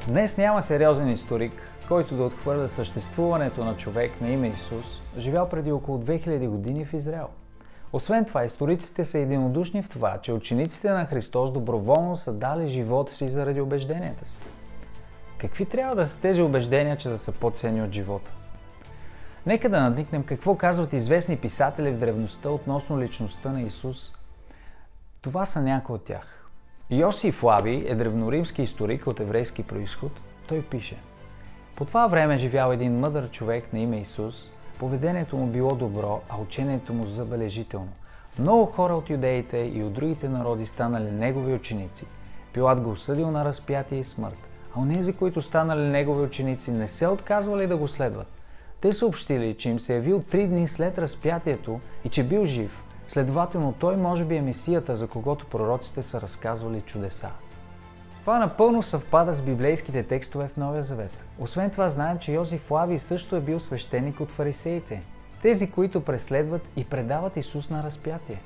Днес няма сериозен историк, който да отхвърля съществуването на човек на име Исус, живял преди около 2000 години в Израел. Освен това, историците са единодушни в това, че учениците на Христос доброволно са дали живота си заради убежденията си. Какви трябва да са тези убеждения, че да са по-ценни от живота? Нека да надникнем какво казват известни писатели в древността относно личността на Исус. Това са някои от тях. Йосиф Флавий е древноримски историк от еврейски произход. Той пише: по това време живял един мъдър човек на име Исус. Поведението му било добро, а учението му забележително. Много хора от юдеите и от другите народи станали негови ученици. Пилат го осъдил на разпятие и смърт, а онези, които станали негови ученици, не се отказвали да го следват. Те съобщили, че им се явил 3 дни след разпятието и че бил жив. Следователно, той може би е Месията, за когото пророците са разказвали чудеса. Това напълно съвпада с библейските текстове в Новия Завет. Освен това, знаем, че Йосиф Флавий също е бил свещеник от фарисеите. Тези, които преследват и предават Исус на разпятие.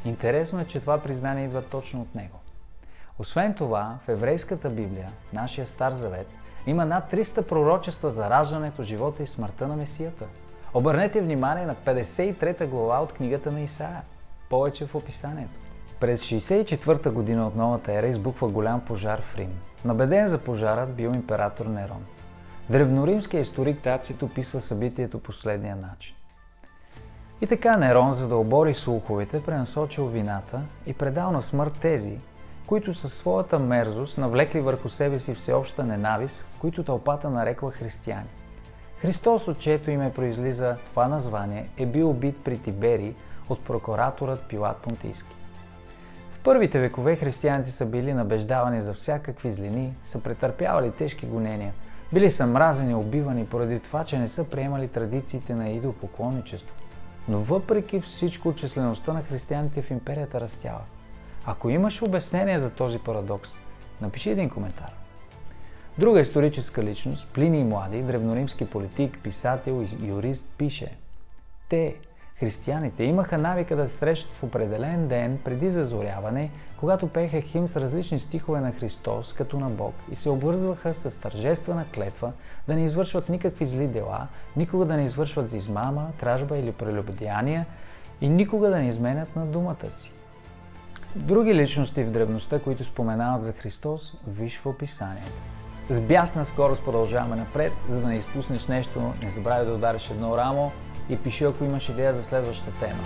Интересно е, че това признание идва точно от него. Освен това, в еврейската Библия, нашия Стар Завет, има над 300 пророчества за раждането, живота и смъртта на Месията. Обърнете внимание на 53 глава от книгата на Исаия. Повече в описанието. През 64-та година от новата ера избухва голям пожар в Рим. Набеден за пожара бил император Нерон. Древноримският историк Тацит описва събитието последния начин. И така Нерон, за да обори слуховете, пренасочил вината и предал на смърт тези, които със своята мерзост навлекли върху себе си всеобща ненавист, които тълпата нарекла християни. Христос, от чието име произлиза това название, е бил убит при Тиберий от прокураторът Пилат Понтийски. В първите векове християните са били набеждавани за всякакви злини, са претърпявали тежки гонения, били са мразени, убивани поради това, че не са приемали традициите на идолопоклонничество. Но въпреки всичко, числеността на християните в империята растяла. Ако имаш обяснение за този парадокс, напиши един коментар. Друга историческа личност, Плиний Млади, древноримски политик, писател и юрист, пише: те, християните, имаха навика да се срещат в определен ден преди зазоряване, когато пееха химн с различни стихове на Христос като на Бог и се обвързваха с тържествена клетва да не извършват никакви зли дела, никога да не извършват измама, кражба или прелюбодеяния и никога да не изменят на думата си. Други личности в древността, които споменават за Христос, виж в описанието. С бясна скорост продължаваме напред, за да не изпуснеш нещо, не забравяй да удариш едно рамо и пиши, ако имаш идея за следващата тема.